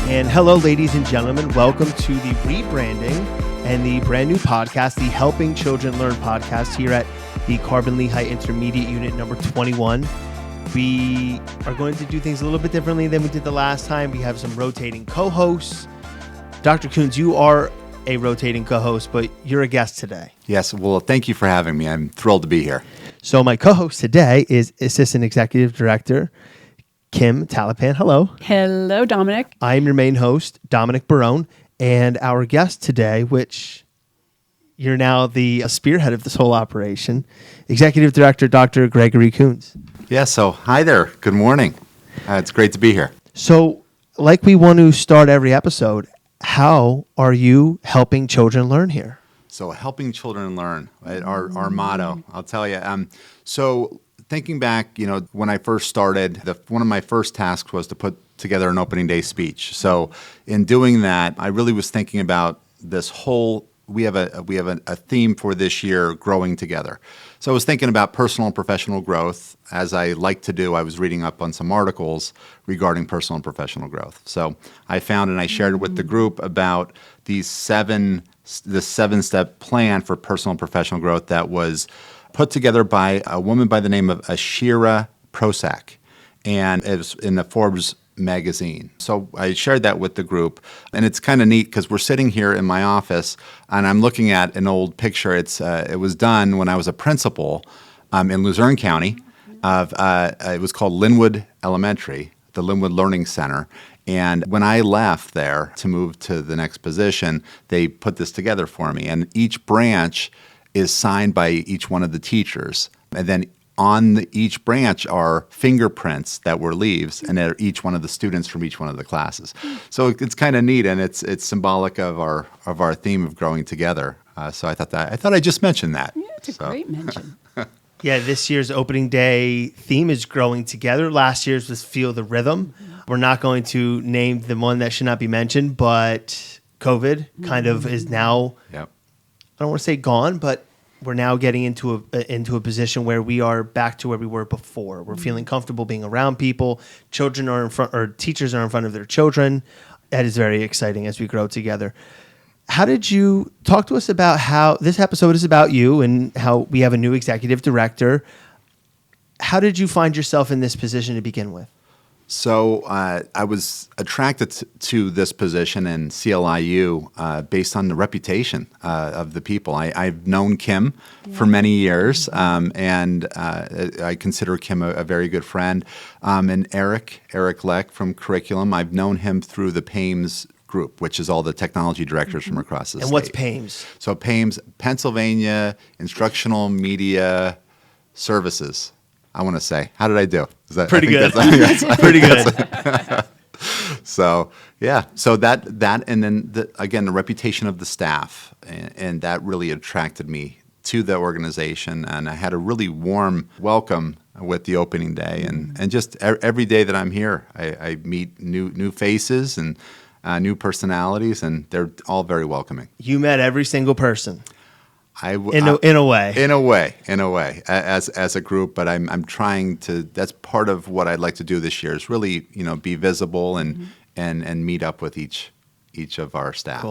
And hello, ladies and gentlemen. Welcome to the rebranding and the brand new podcast, the Helping Children Learn podcast here at the Carbon Lehigh Intermediate Unit number 21. We are going to do things a little bit differently than we did the last time. We have some rotating co-hosts. Dr. Koons, you are a rotating co-host, but you're a guest today. Yes, well, thank you for having me. I'm thrilled to be here. So my co-host today is Assistant Executive Director Kim Talipan. Hello. Hello, Dominic. I'm your main host, Dominic Barone, and our guest today, which you're now the spearhead of this whole operation, Executive Director Dr. Gregory Koons. Yeah, so hi there. Good morning. It's great to be here. So, like we want to start every episode, how are you helping children learn here? So, helping children learn, right? Our motto, I'll tell you. So, thinking back, when I first started, one of my first tasks was to put together an opening day speech. So, in doing that, I really was thinking about this whole. We have a theme for this year, growing together. So I was thinking about personal and professional growth. As I like to do, I was reading up on some articles regarding personal and professional growth. So I found and I shared with the group about the seven-step plan for personal and professional growth that was put together by a woman by the name of Ashira Prosak, and it was in the Forbes magazine. So I shared that with the group, and it's kind of neat because we're sitting here in my office and I'm looking at an old picture. It was done when I was a principal in Luzerne County. It was called Linwood Elementary, the Linwood Learning Center. And when I left there to move to the next position, they put this together for me. And each branch is signed by each one of the teachers. And then on each branch are fingerprints that were leaves, and they're each one of the students from each one of the classes. So it's kind of neat, and it's symbolic of our theme of growing together. So I thought I'd just mention that. Yeah, it's a great mention. Yeah, this year's opening day theme is growing together. Last year's was Feel the Rhythm. We're not going to name the one that should not be mentioned, but COVID kind of is now, Yep. I don't want to say gone, but we're now getting into a position where we are back to where we were before. We're feeling comfortable being around people. Children are in front, or teachers are in front of their children. That is very exciting as we grow together. How did you talk to us about how this episode is about you and how we have a new executive director? How did you find yourself in this position to begin with? So I was attracted to this position in CLIU based on the reputation of the people. I've known Kim for many years, and I consider Kim a very good friend. And Eric Leck from Curriculum, I've known him through the PAIMS group, which is all the technology directors from across the state. And what's PAIMS? So PAIMS, Pennsylvania Instructional Media Services. I want to say, how did I do? Is that pretty good? Pretty good. So yeah, so that and then again the reputation of the staff, and that really attracted me to the organization, and I had a really warm welcome with the opening day, and just every day that I'm here, I meet new faces and new personalities, and they're all very welcoming. You met every single person. In a way, as a group, but I'm trying to. That's part of what I'd like to do this year is really, be visible and meet up with each of our staff.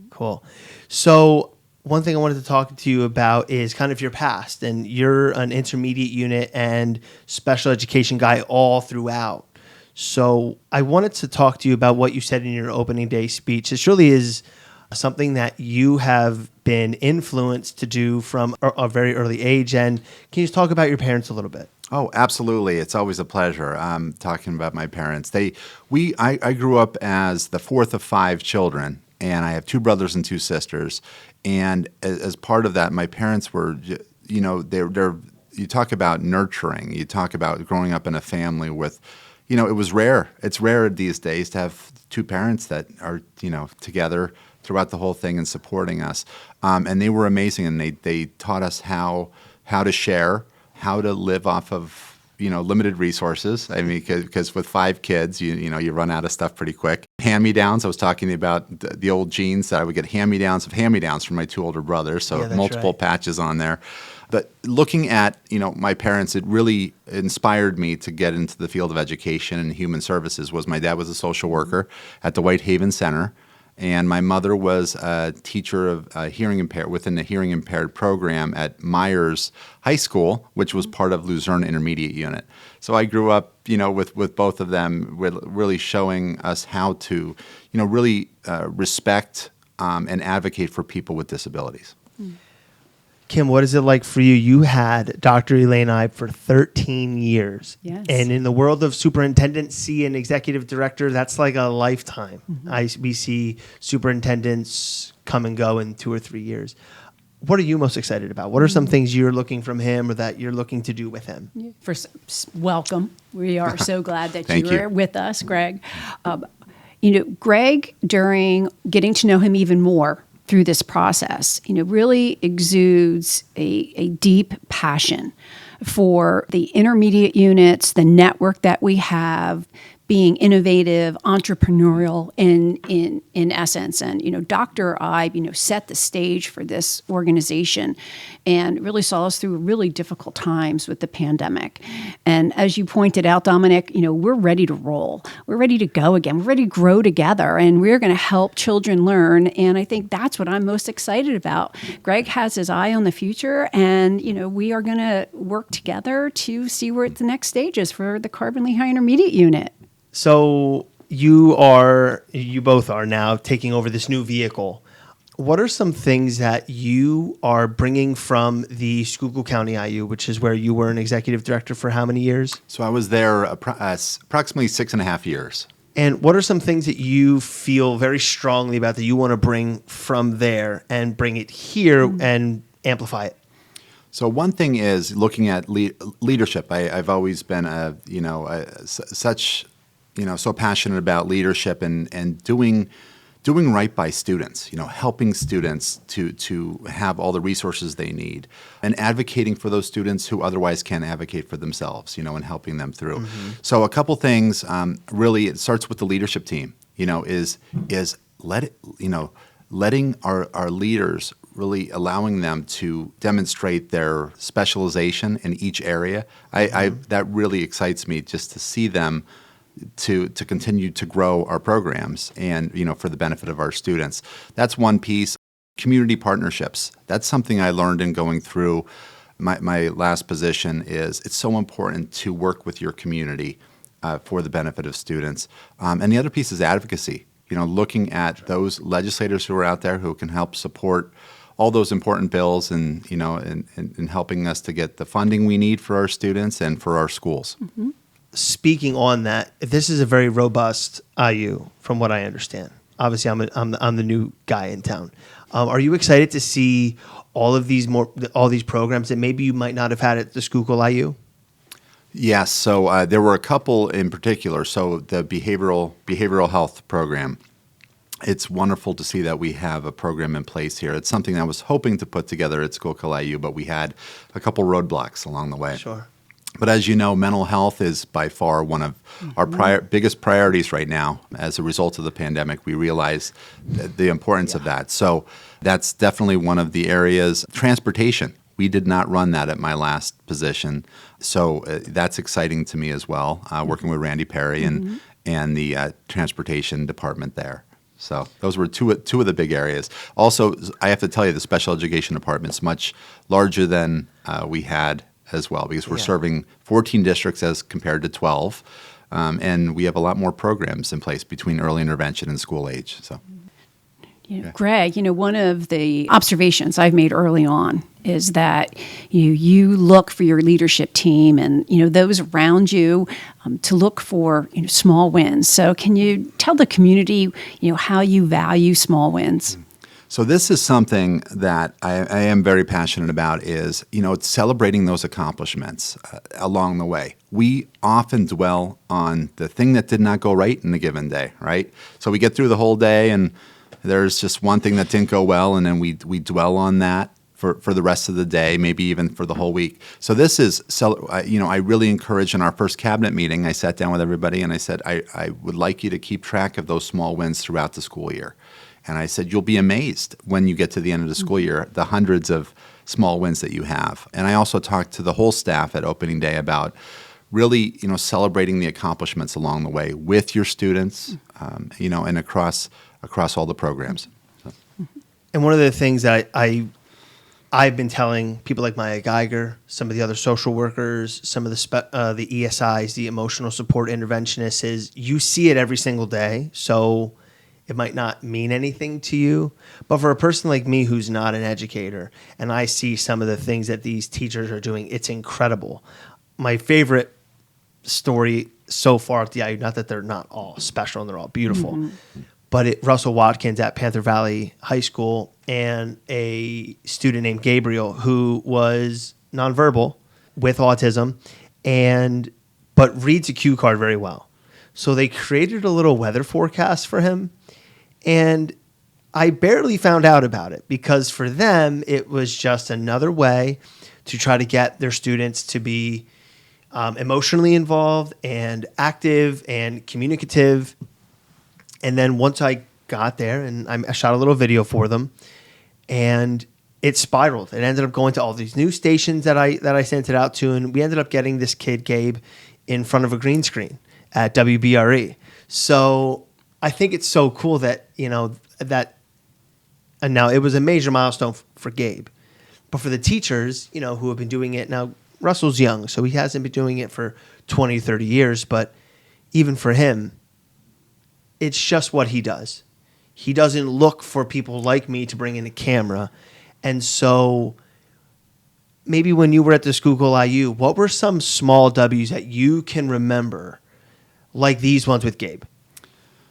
Cool. So one thing I wanted to talk to you about is kind of your past, and you're an intermediate unit and special education guy all throughout. So I wanted to talk to you about what you said in your opening day speech. This really is something that you have been influenced to do from a very early age. And can you just talk about your parents a little bit? Oh, absolutely. It's always a pleasure talking about my parents. I grew up as the fourth of five children, and I have two brothers and two sisters. And as part of that, my parents were, they're you talk about nurturing. You talk about growing up in a family with, it was rare. It's rare these days to have two parents that are, together throughout the whole thing and supporting us. And they were amazing, and they taught us how to share, how to live off of limited resources. I mean, because with 5 kids, you run out of stuff pretty quick. Hand-me-downs. I was talking about the old jeans that I would get hand-me-downs of hand-me-downs from my 2 older brothers. So multiple patches on there. But looking at, my parents, it really inspired me to get into the field of education and human services. My dad was a social worker at the Whitehaven Center, and my mother was a teacher of hearing impaired within the hearing impaired program at Myers High School, which was part of Luzerne Intermediate Unit. So I grew up, with both of them, really showing us how to, really respect and advocate for people with disabilities. Kim, what is it like for you? You had Dr. Elaine Ibe for 13 years. Yes. And in the world of superintendency and executive director, that's like a lifetime. We see superintendents come and go in 2 or 3 years. What are you most excited about? What are some things you're looking from him or that you're looking to do with him? First, welcome. We are so glad that Thank you're with us, Greg. Greg, during getting to know him even more through this process, really exudes a deep passion for the intermediate units, the network that we have, being innovative, entrepreneurial in essence. And, Dr. Ibe, set the stage for this organization and really saw us through really difficult times with the pandemic. And as you pointed out, Dominic, we're ready to roll. We're ready to go again. We're ready to grow together, and we're going to help children learn. And I think that's what I'm most excited about. Greg has his eye on the future, and, we are going to work together to see where the next stage is for the Carbon Lehigh Intermediate Unit. So you both are now taking over this new vehicle. What are some things that you are bringing from the Schuylkill County IU, which is where you were an executive director for how many years? So I was there approximately 6.5 years. And what are some things that you feel very strongly about that you want to bring from there and bring it here and amplify it? So one thing is looking at leadership. I've always been so passionate about leadership and doing right by students, helping students to have all the resources they need and advocating for those students who otherwise can't advocate for themselves, and helping them through. So a couple things, really, it starts with the leadership team, is letting our leaders, really allowing them to demonstrate their specialization in each area. That really excites me, just to see them to continue to grow our programs and, for the benefit of our students. That's one piece. Community partnerships. That's something I learned in going through my last position. It's so important to work with your community for the benefit of students. And the other piece is advocacy. Looking at those legislators who are out there who can help support all those important bills and, and helping us to get the funding we need for our students and for our schools. Mm-hmm. Speaking on that, this is a very robust IU, from what I understand. Obviously, I'm the new guy in town. Are you excited to see all these programs that maybe you might not have had at the Schuylkill IU? Yes. So there were a couple in particular. So the behavioral health program. It's wonderful to see that we have a program in place here. It's something I was hoping to put together at Schuylkill IU, but we had a couple roadblocks along the way. Sure. But as you know, mental health is by far one of our biggest priorities right now. As a result of the pandemic, we realize the importance of that. So that's definitely one of the areas. Transportation. We did not run that at my last position. So that's exciting to me as well, working with Randy Perry and the transportation department there. So those were two of the big areas. Also, I have to tell you, the special education department's much larger than we had as well, because we're serving 14 districts as compared to 12, and we have a lot more programs in place between early intervention and school age. So, Greg, one of the observations I've made early on is that you look for your leadership team and those around you to look for small wins. So, can you tell the community how you value small wins? So this is something that I am very passionate about is, it's celebrating those accomplishments along the way. We often dwell on the thing that did not go right in a given day, right? So we get through the whole day and there's just one thing that didn't go well, and then we dwell on that for the rest of the day, maybe even for the whole week. So this is, I really encouraged in our first cabinet meeting, I sat down with everybody and I said, I would like you to keep track of those small wins throughout the school year. And I said, you'll be amazed when you get to the end of the school year, the hundreds of small wins that you have. And I also talked to the whole staff at opening day about really, celebrating the accomplishments along the way with your students, and across all the programs. So. And one of the things that I've been telling people like Maya Geiger, some of the other social workers, some of the ESIs, the emotional support interventionists, is you see it every single day. So it might not mean anything to you, but for a person like me who's not an educator, and I see some of the things that these teachers are doing, it's incredible. My favorite story so far at the IU, not that they're not all special and they're all beautiful, but Russell Watkins at Panther Valley High School and a student named Gabriel who was nonverbal with autism but reads a cue card very well. So they created a little weather forecast for him. And I barely found out about it because for them, it was just another way to try to get their students to be emotionally involved and active and communicative. And then once I got there and I shot a little video for them and it spiraled. It ended up going to all these news stations that I sent it out to. And we ended up getting this kid, Gabe, in front of a green screen at WBRE. So I think it's so cool that, and now it was a major milestone for Gabe. But for the teachers, who have been doing it now, Russell's young, so he hasn't been doing it for 20, 30 years. But even for him, it's just what he does. He doesn't look for people like me to bring in a camera. And so maybe when you were at the Schuylkill IU, what were some small W's that you can remember like these ones with Gabe?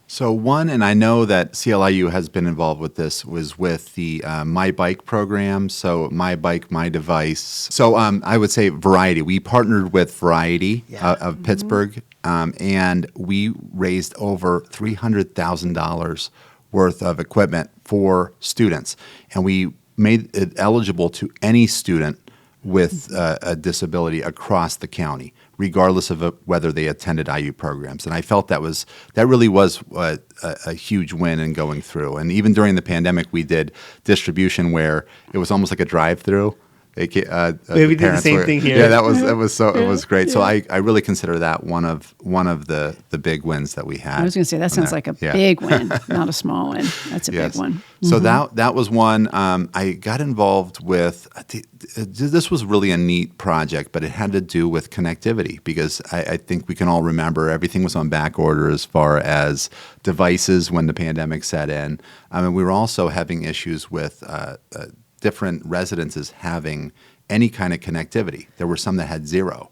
So one, and I know that CLIU has been involved with this, was with the My Bike program. So My Bike, My Device. So I would say Variety. We partnered with Variety of Pittsburgh, and we raised over $300,000 worth of equipment for students. And we made it eligible to any student with a disability across the county, regardless of whether they attended IU programs. And I felt that really was a huge win in going through. And even during the pandemic, we did distribution where it was almost like a drive-through. We did the same thing here. Yeah, it was great. Yeah. So I really consider that one of the big wins that we had. I was going to say that sounds like a big win, not a small win. That's a big one. So that was one. I got involved with. This was really a neat project, but it had to do with connectivity because I think we can all remember everything was on back order as far as devices when the pandemic set in. We were also having issues with different residences having any kind of connectivity. There were some that had zero.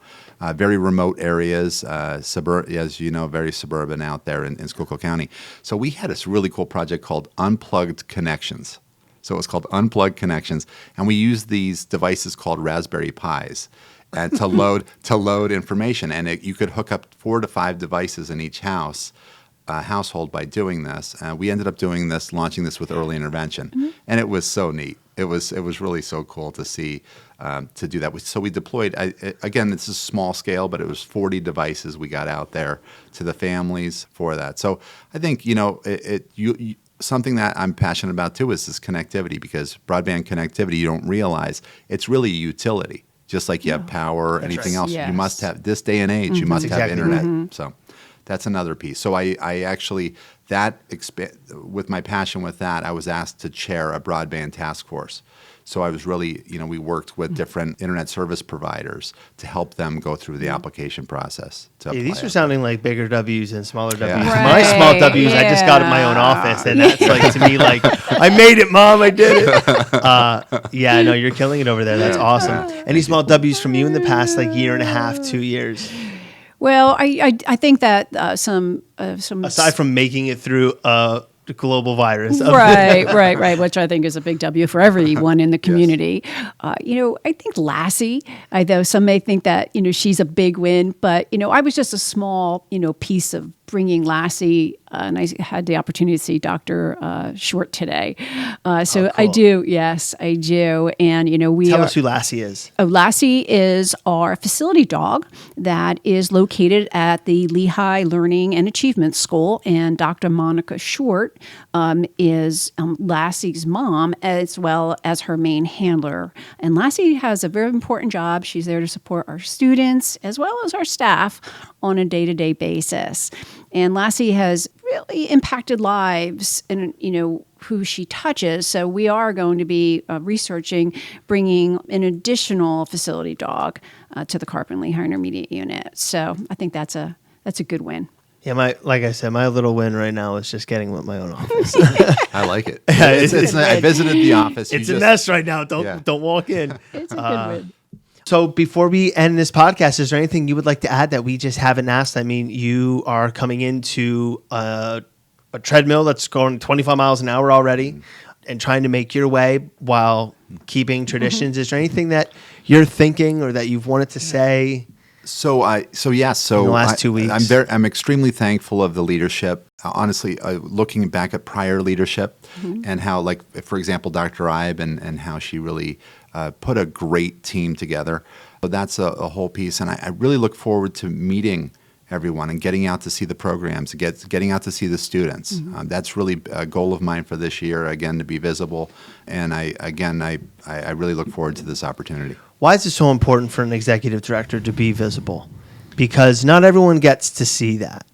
Very remote areas, as you know, very suburban out there in Schuylkill County. So we had this really cool project called Unplugged Connections. So it was called Unplugged Connections, and we used these devices called Raspberry Pis and to load information. And you could hook up 4 to 5 devices in each household by doing this. We ended up launching this with early intervention, and it was so neat. It was really so cool to see to do that. So we deployed again. This is small scale, but it was 40 devices we got out there to the families for that. So I think something that I'm passionate about too is this connectivity, because broadband connectivity, you don't realize it's really a utility. Just like you have power or anything else, you must have this day and age. You must have internet. So that's another piece. So I actually with my passion with that, I was asked to chair a broadband task force. So I was really, we worked with different internet service providers to help them go through the application process. These are sounding like bigger W's and smaller W's. Right. My small W's, I just got in my own office, and that's like to me like, I made it, Mom, I did it. No, you're killing it over there. That's awesome. Any small W's from you in the past like year and a half, 2 years? Well, I think that some aside from making it through the global virus, right, which I think is a big W for everyone in the community. Yes. I think Lassie, though some may think that she's a big win, but I was just a small piece of bringing Lassie and I had the opportunity to see Dr. Short today. So cool. I do. Yes, I do. And, Tell us who Lassie is. Oh, Lassie is our facility dog that is located at the Lehigh Learning and Achievement School. And Dr. Monica Short is Lassie's mom, as well as her main handler. And Lassie has a very important job. She's there to support our students as well as our staff on a day-to-day basis. And Lassie has really impacted lives and, who she touches. So we are going to be researching bringing an additional facility dog to the Carp and Lehigh Intermediate Unit. So I think that's a good win. Yeah, like I said, my little win right now is just getting with my own office. I like it. I visited the office. It's a mess right now. Don't walk in. It's a good win. So before we end this podcast, is there anything you would like to add that we just haven't asked? I mean, you are coming into a treadmill that's going 25 miles an hour already and trying to make your way while keeping traditions. Is there anything that you're thinking or that you've wanted to say? So in the last 2 weeks, I'm extremely thankful of the leadership. Honestly, looking back at prior leadership and how, like, for example, Dr. Ibe and how she really put a great team together. So that's a whole piece. And I really look forward to meeting everyone and getting out to see the programs, getting out to see the students. That's really a goal of mine for this year, again, to be visible. And I really look forward to this opportunity. Why is it so important for an executive director to be visible? Because not everyone gets to see that.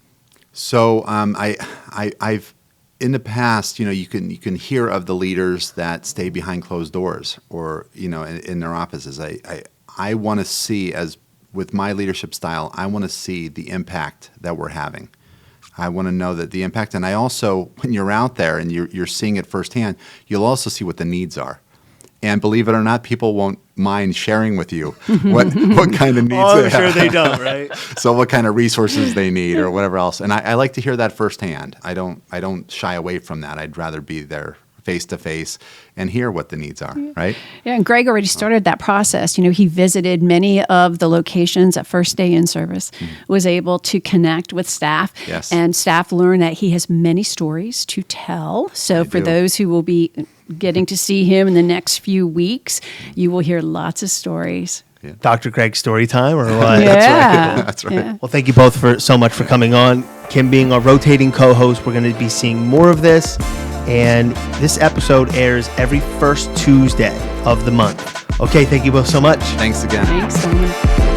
So I've in the past, you can hear of the leaders that stay behind closed doors or in their offices. I want to see, as with my leadership style, I want to see the impact that we're having. I want to know that the impact, and I also, when you're out there and you're seeing it firsthand, you'll also see what the needs are. And believe it or not, people won't mind sharing with you what kind of needs they have. I'm sure they don't, right? So what kind of resources they need or whatever else. And I like to hear that firsthand. I don't shy away from that. I'd rather be there face to face and hear what the needs are, right? Yeah, and Greg already started that process. He visited many of the locations at first day in service, was able to connect with staff, and staff learned that he has many stories to tell. So for those who will be getting to see him in the next few weeks, you will hear lots of stories. Yeah. Dr. Craig story time or what? Yeah. That's right. Yeah. Well, thank you both so much for coming on. Kim being our rotating co-host, we're going to be seeing more of this. And this episode airs every first Tuesday of the month. Okay, thank you both so much. Thanks again. Thanks so much.